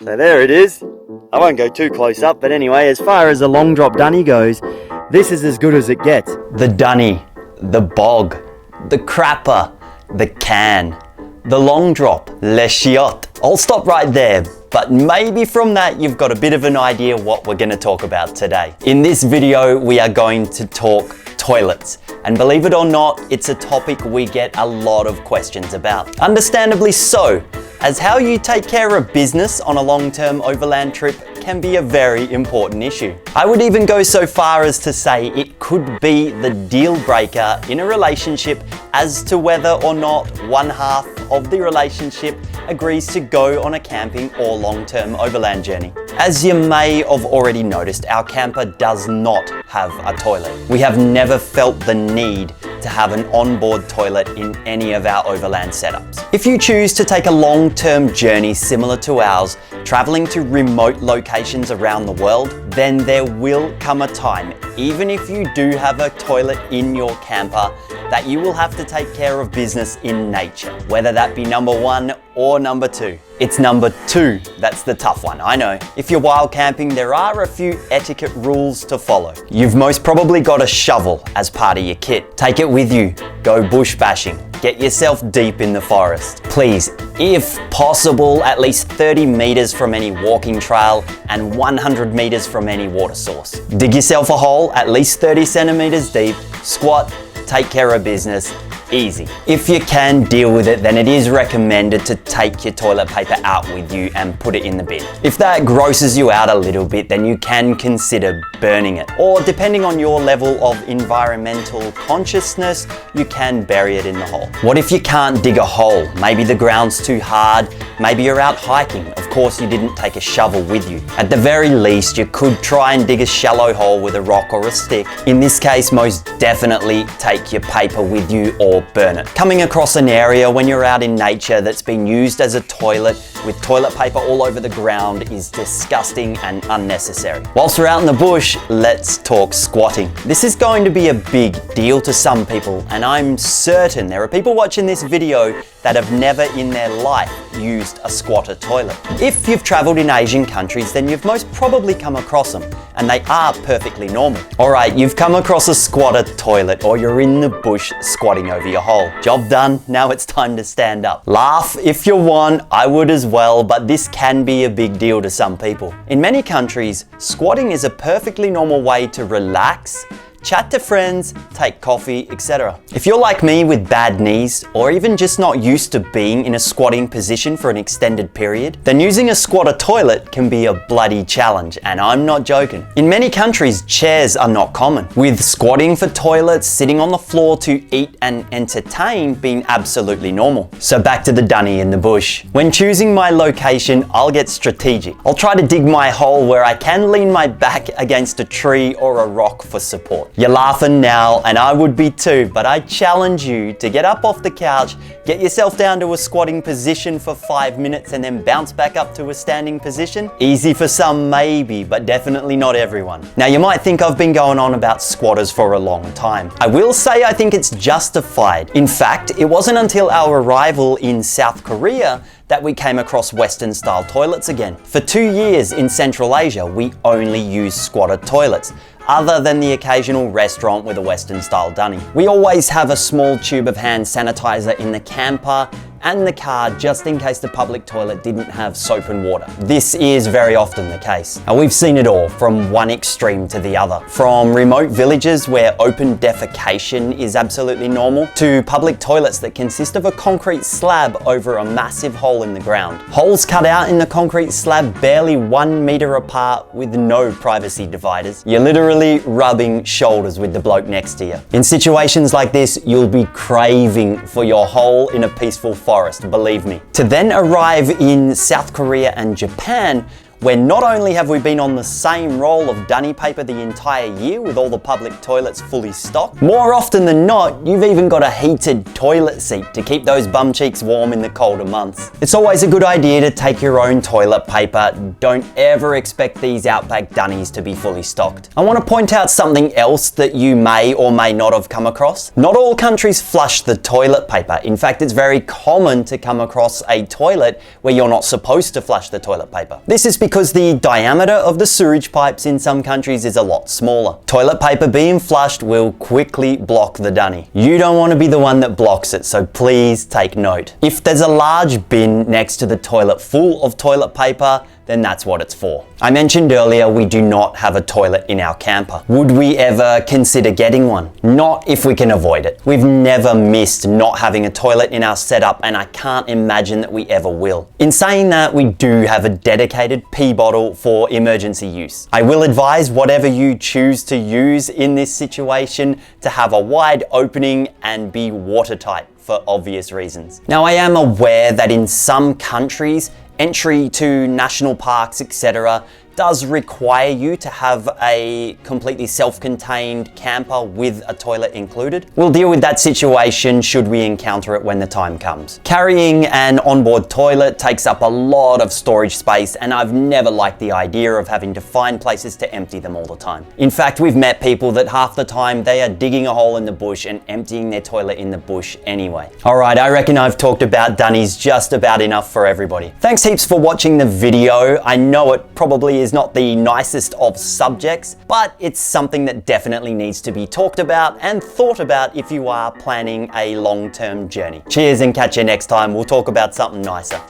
So there it is. I won't go too close up, but anyway, as far as a long drop dunny goes, this is as good as it gets. The dunny, the bog, the crapper, the can, the long drop, le chiotte. I'll stop right there, but maybe from that you've got a bit of an idea what we're going to talk about today. In this video, we are going to talk toilets. And believe it or not, it's a topic we get a lot of questions about. Understandably so, as how you take care of business on a long-term overland trip can be a very important issue. I would even go so far as to say it could be the deal breaker in a relationship as to whether or not one half of the relationship agrees to go on a camping or long-term overland journey. As you may have already noticed, our camper does not have a toilet. We have never felt the need to have an onboard toilet in any of our overland setups. If you choose to take a long-term journey similar to ours, traveling to remote locations around the world, then there will come a time, even if you do have a toilet in your camper, that you will have to take care of business in nature, whether that be number one or number two. It's number two that's the tough one, I know. If you're wild camping, there are a few etiquette rules to follow. You've most probably got a shovel as part of your kit. Take it with you, go bush bashing. Get yourself deep in the forest. Please, if possible, at least 30 meters from any walking trail and 100 meters from any water source. Dig yourself a hole at least 30 centimeters deep, squat, take care of business, easy. If you can deal with it, then it is recommended to take your toilet paper out with you and put it in the bin. If that grosses you out a little bit, then you can consider burning it. Or depending on your level of environmental consciousness, you can bury it in the hole. What if you can't dig a hole? Maybe the ground's too hard, maybe you're out hiking. Of course, you didn't take a shovel with you. At the very least, you could try and dig a shallow hole with a rock or a stick. In this case, most definitely take your paper with you or burn it. Coming across an area when you're out in nature that's been used as a toilet with toilet paper all over the ground is disgusting and unnecessary. Whilst we're out in the bush, let's talk squatting. This is going to be a big deal to some people, and I'm certain there are people watching this video that have never in their life used a squatter toilet. If you've traveled in Asian countries, then you've most probably come across them, and they are perfectly normal. Alright, you've come across a squatter toilet, or you're in the bush squatting over your hole. Job done, now it's time to stand up. Laugh if you want, I would as well, but this can be a big deal to some people. In many countries, squatting is a perfectly normal way to relax, chat to friends, take coffee, etc. If you're like me with bad knees, or even just not used to being in a squatting position for an extended period, then using a squatter toilet can be a bloody challenge, and I'm not joking. In many countries, chairs are not common, with squatting for toilets, sitting on the floor to eat and entertain being absolutely normal. So back to the dunny in the bush. When choosing my location, I'll get strategic. I'll try to dig my hole where I can lean my back against a tree or a rock for support. You're laughing now, and I would be too, but I challenge you to get up off the couch, get yourself down to a squatting position for 5 minutes, and then bounce back up to a standing position. Easy for some maybe, but definitely not everyone. Now you might think I've been going on about squatters for a long time. I will say I think it's justified. In fact, it wasn't until our arrival in South Korea that we came across Western style toilets again. For 2 years in Central Asia, we only used squatter toilets, other than the occasional restaurant with a Western style dunny. We always have a small tube of hand sanitizer in the camper and the car just in case the public toilet didn't have soap and water. This is very often the case. And we've seen it all from one extreme to the other. From remote villages where open defecation is absolutely normal, to public toilets that consist of a concrete slab over a massive hole in the ground. Holes cut out in the concrete slab barely 1 meter apart with no privacy dividers. You're literally rubbing shoulders with the bloke next to you. In situations like this, you'll be craving for your hole in a peaceful forest, believe me. To then arrive in South Korea and Japan, where not only have we been on the same roll of dunny paper the entire year with all the public toilets fully stocked, more often than not, you've even got a heated toilet seat to keep those bum cheeks warm in the colder months. It's always a good idea to take your own toilet paper. Don't ever expect these Outback Dunnies to be fully stocked. I want to point out something else that you may or may not have come across. Not all countries flush the toilet paper. In fact, it's very common to come across a toilet where you're not supposed to flush the toilet paper. This is because the diameter of the sewage pipes in some countries is a lot smaller. Toilet paper being flushed will quickly block the dunny. You don't want to be the one that blocks it, so please take note. If there's a large bin next to the toilet full of toilet paper, then that's what it's for. I mentioned earlier we do not have a toilet in our camper. Would we ever consider getting one? Not if we can avoid it. We've never missed not having a toilet in our setup, and I can't imagine that we ever will. In saying that, we do have a dedicated pee bottle for emergency use. I will advise whatever you choose to use in this situation to have a wide opening and be watertight for obvious reasons. Now, I am aware that in some countries, entry to national parks, etc., does require you to have a completely self-contained camper with a toilet included. We'll deal with that situation should we encounter it when the time comes. Carrying an onboard toilet takes up a lot of storage space, and I've never liked the idea of having to find places to empty them all the time. In fact, we've met people that half the time they are digging a hole in the bush and emptying their toilet in the bush anyway. Alright, I reckon I've talked about dunnies just about enough for everybody. Thanks heaps for watching the video. I know it probably is not the nicest of subjects, but it's something that definitely needs to be talked about and thought about if you are planning a long-term journey. Cheers and catch you next time. We'll talk about something nicer.